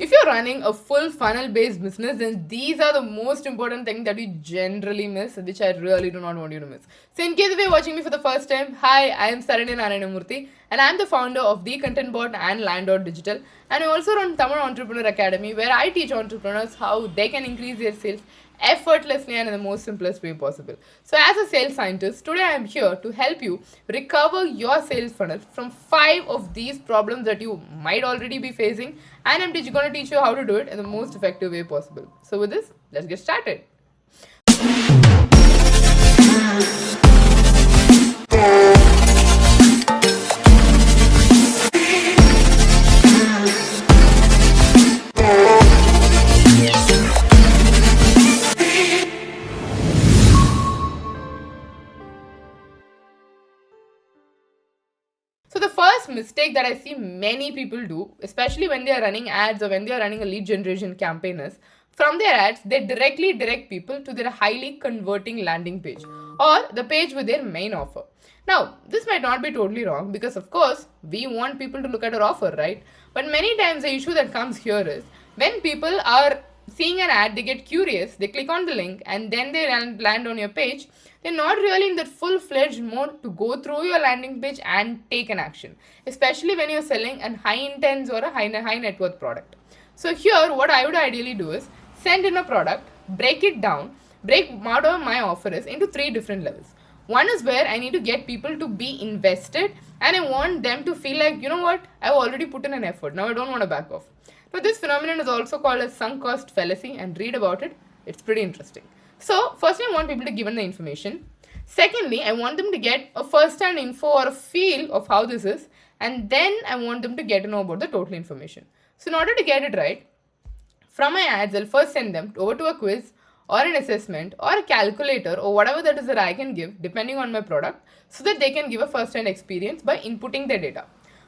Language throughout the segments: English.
If you're running a full funnel based business, then these are the most important things that you generally miss, which I really do not want you to miss. So, in case if you're watching me for the first time, hi, I am Saranya Narayana Moorthy, and I'm the founder of The Content Board and Land.Digital. And I also run Tamil Entrepreneur Academy, where I teach entrepreneurs how they can increase their sales effortlessly and in the most simplest way possible. So, as a sales scientist, today I am here to help you recover your sales funnel from 5 of these problems that you might already be facing, and I'm going to teach you how to do it in the most effective way possible. So, with this, let's get started. So the first mistake that I see many people do, especially when they are running ads or when they are running a lead generation campaign, is from their ads, they directly direct people to their highly converting landing page or the page with their main offer. Now, this might not be totally wrong because of course, we want people to look at our offer, right? But many times the issue that comes here is when people are seeing an ad, they get curious, they click on the link and then they land on your page. They're not really in that full-fledged mode to go through your landing page and take an action, especially when you're selling a high intense or a high net worth product. So here, what I would ideally do is send in a product, break it down, break whatever my offer is into 3 different levels. One is where I need to get people to be invested and I want them to feel like, you know what, I've already put in an effort. Now I don't want to back off. Now this phenomenon is also called as sunk cost fallacy, and read about it. It's pretty interesting. So firstly, I want people to give in the information. Secondly, I want them to get a first-hand info or a feel of how this is. And then I want them to get to know about the total information. So in order to get it right, from my ads, I'll first send them over to a quiz or an assessment or a calculator or whatever that is that I can give depending on my product so that they can give a first-hand experience by inputting their data.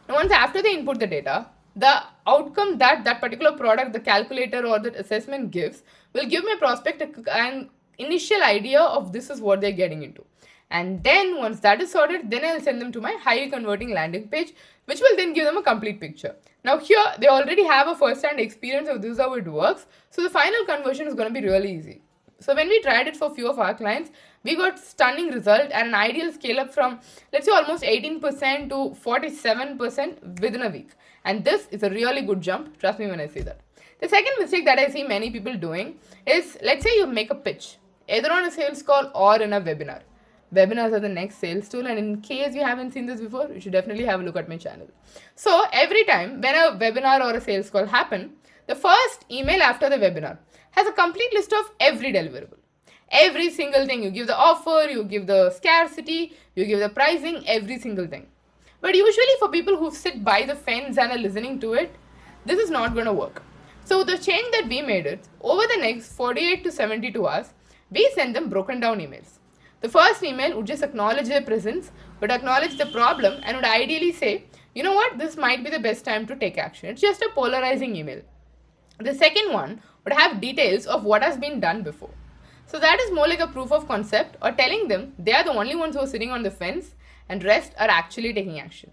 Now once after they input the data, the outcome that particular product, the calculator or the assessment gives will give my prospect an initial idea of this is what they're getting into. And then once that is sorted, then I'll send them to my highly converting landing page, which will then give them a complete picture. Now here, they already have a first-hand experience of this is how it works. So the final conversion is going to be really easy. So when we tried it for a few of our clients, we got stunning result and an ideal scale up from, let's say, almost 18% to 47% within a week. And this is a really good jump. Trust me when I say that. The second mistake that I see many people doing is, let's say you make a pitch, either on a sales call or in a webinar. Webinars are the next sales tool, and in case you haven't seen this before, you should definitely have a look at my channel. So every time when a webinar or a sales call happen, the first email after the webinar has a complete list of every deliverable. Every single thing. You give the offer, you give the scarcity, you give the pricing, every single thing. But usually for people who sit by the fence and are listening to it, this is not going to work. So the change that we made is, over the next 48 to 72 hours, we send them broken down emails. The first email would just acknowledge their presence, would acknowledge the problem, and would ideally say, you know what, this might be the best time to take action. It's just a polarizing email. The second one would have details of what has been done before. So that is more like a proof of concept or telling them they are the only ones who are sitting on the fence and rest are actually taking action.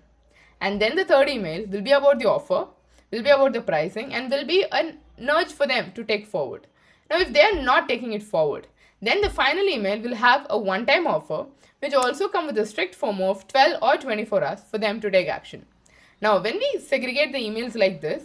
And then the third email will be about the offer, will be about the pricing, and will be a nudge for them to take forward. Now if they are not taking it forward, then the final email will have a one-time offer which also come with a strict FOMO of 12 or 24 hours for them to take action. Now when we segregate the emails like this,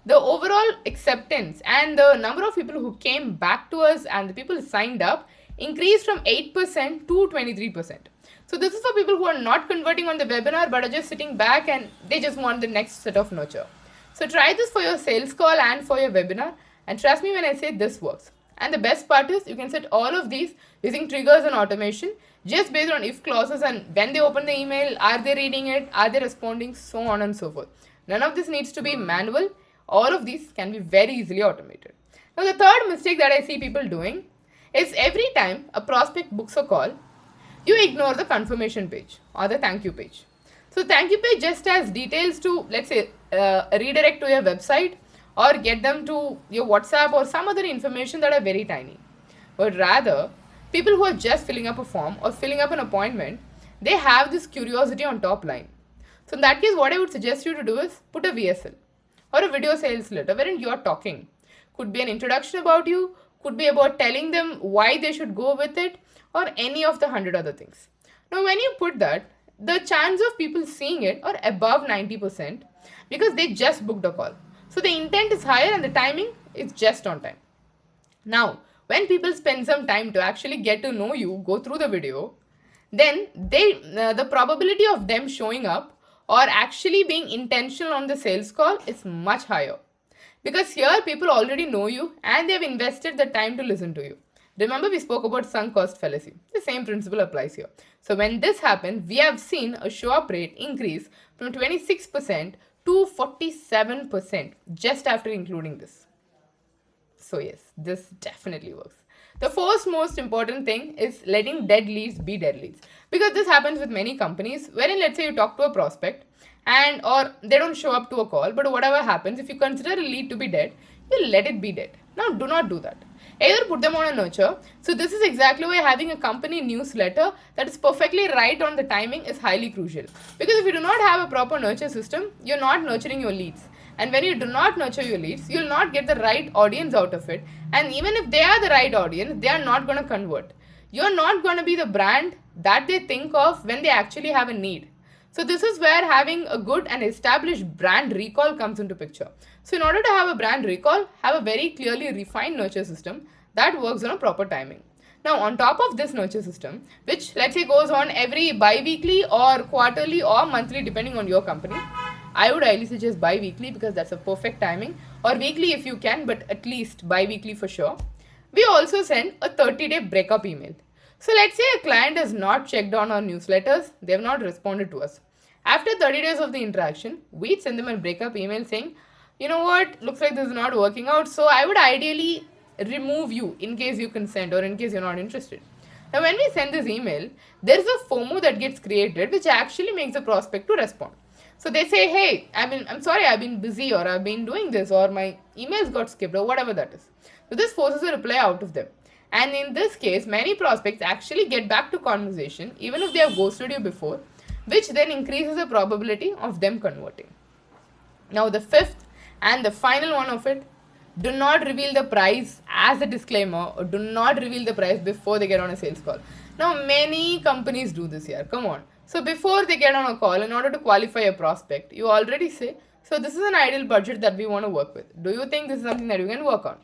the overall acceptance and the number of people who came back to us and the people who signed up increased from 8% to 23%. So this is for people who are not converting on the webinar but are just sitting back and they just want the next set of nurture. So try this for your sales call and for your webinar, and trust me when I say this works. And the best part is you can set all of these using triggers and automation just based on if clauses and when they open the email, are they reading it, are they responding, so on and so forth. None of this needs to be manual. All of these can be very easily automated. Now the third mistake that I see people doing is every time a prospect books a call, you ignore the confirmation page or the thank you page. So thank you page just has details to, let's say, redirect to your website or get them to your WhatsApp or some other information that are very tiny. But rather, people who are just filling up a form or filling up an appointment, they have this curiosity on top line. So in that case, what I would suggest you to do is put a VSL. or a video sales letter wherein you're talking. Could be an introduction about you, could be about telling them why they should go with it, or any of the 100 other things. Now, when you put that, the chance of people seeing it are above 90% because they just booked a call. So the intent is higher and the timing is just on time. Now, when people spend some time to actually get to know you, go through the video, then the probability of them showing up or actually being intentional on the sales call is much higher. Because here people already know you and they have invested the time to listen to you. Remember, we spoke about sunk cost fallacy. The same principle applies here. So when this happens, we have seen a show up rate increase from 26% to 47% just after including this. So yes, this definitely works. The first most important thing is letting dead leads be dead leads. Because this happens with many companies wherein, let's say, you talk to a prospect and or they don't show up to a call, but whatever happens, if you consider a lead to be dead, you let it be dead. Now do not do that. Either put them on a nurture. So this is exactly why having a company newsletter that is perfectly right on the timing is highly crucial. Because if you do not have a proper nurture system, you're not nurturing your leads. And when you do not nurture your leads, you'll not get the right audience out of it. And even if they are the right audience, they are not going to convert. You're not going to be the brand that they think of when they actually have a need. So this is where having a good and established brand recall comes into picture. So in order to have a brand recall, have a very clearly refined nurture system that works on a proper timing. Now on top of this nurture system, which let's say goes on every bi-weekly or quarterly or monthly depending on your company, I would highly suggest bi-weekly because that's a perfect timing, or weekly if you can, but at least bi-weekly for sure. We also send a 30-day breakup email. So let's say a client has not checked on our newsletters, they have not responded to us. After 30 days of the interaction, we'd send them a breakup email saying, you know what, looks like this is not working out, so I would ideally remove you in case you consent or in case you're not interested. Now when we send this email, there's a FOMO that gets created which actually makes the prospect to respond. So they say, hey, I'm sorry, I've been busy or I've been doing this or my emails got skipped or whatever that is. So this forces a reply out of them. And in this case, many prospects actually get back to conversation even if they have ghosted you before, which then increases the probability of them converting. Now the fifth and the final one of it, do not reveal the price as a disclaimer or do not reveal the price before they get on a sales call. Now many companies do this here, come on. So before they get on a call, in order to qualify a prospect, you already say, so this is an ideal budget that we want to work with. Do you think this is something that you can work on?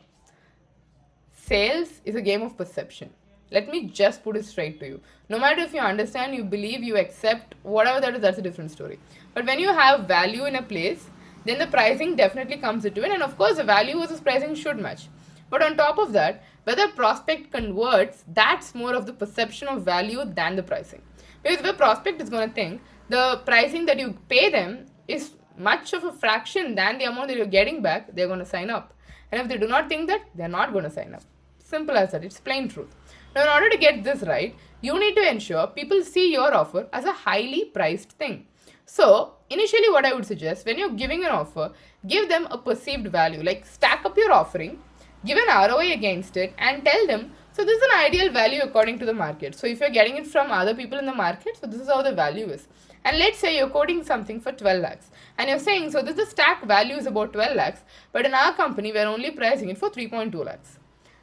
Sales is a game of perception. Let me just put it straight to you. No matter if you understand, you believe, you accept, whatever that is, that's a different story. But when you have value in a place, then the pricing definitely comes into it. And of course, the value versus pricing should match. But on top of that, whether prospect converts, that's more of the perception of value than the pricing. Because the prospect is going to think the pricing that you pay them is much of a fraction than the amount that you're getting back, they're going to sign up. And if they do not think that, they're not going to sign up. Simple as that. It's plain truth. Now, in order to get this right, you need to ensure people see your offer as a highly priced thing. So, initially what I would suggest, when you're giving an offer, give them a perceived value. Like stack up your offering, give an ROI against it and tell them, so this is an ideal value according to the market. So if you're getting it from other people in the market, so this is how the value is. And let's say you're quoting something for 12 lakhs and you're saying, so this the stack value is about 12 lakhs, but in our company, we're only pricing it for 3.2 lakhs.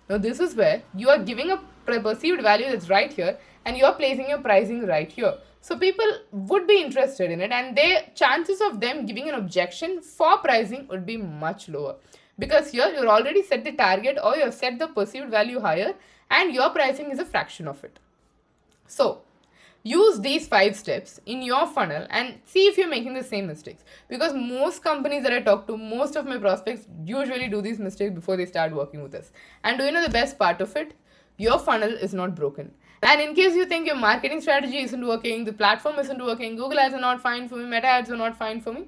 Now this is where you are giving a perceived value that's right here and you're placing your pricing right here. So people would be interested in it and their chances of them giving an objection for pricing would be much lower. Because here you're already set the target or you have set the perceived value higher and your pricing is a fraction of it. So use these 5 steps in your funnel and see if you're making the same mistakes. Because most companies that I talk to, most of my prospects usually do these mistakes before they start working with us. And do you know the best part of it? Your funnel is not broken. And in case you think your marketing strategy isn't working, the platform isn't working, Google ads are not fine for me, Meta ads are not fine for me,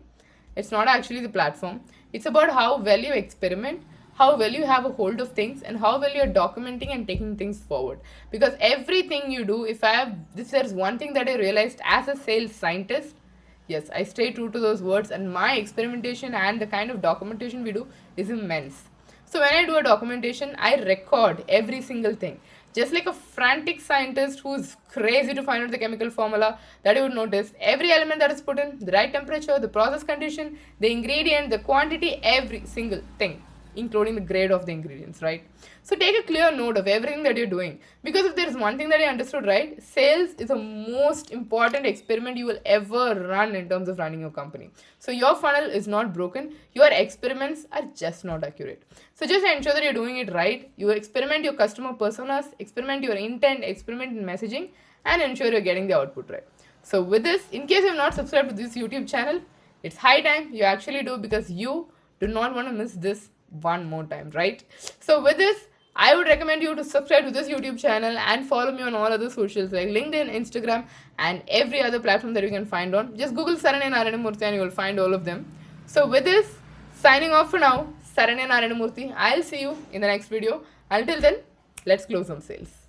it's not actually the platform. It's about how well you experiment, how well you have a hold of things, and how well you're documenting and taking things forward. Because everything you do, if there's one thing that I realized as a sales scientist, yes, I stay true to those words, and my experimentation and the kind of documentation we do is immense. So when I do a documentation, I record every single thing. Just like a frantic scientist who's crazy to find out the chemical formula, that you would notice every element that is put in, the right temperature, the process condition, the ingredient, the quantity, every single thing, including the grade of the ingredients, right? So take a clear note of everything that you're doing, because if there is one thing that I understood, right, sales is the most important experiment you will ever run in terms of running your company. So your funnel is not broken, your experiments are just not accurate. So just ensure that you're doing it right. You experiment your customer personas, experiment your intent, experiment in messaging, and ensure you're getting the output right. So with this, in case you have not subscribed to this YouTube channel, it's high time you actually do, because you do not want to miss this one more time, right? So with this, I would recommend you to subscribe to this YouTube channel and follow me on all other socials like LinkedIn, Instagram, and every other platform that you can find on. Just Google Saranya Narayana Moorthy and you will find all of them. So with this, signing off for now, Saranya Narayana Moorthy. I'll see you in the next video. Until then, let's close some sales.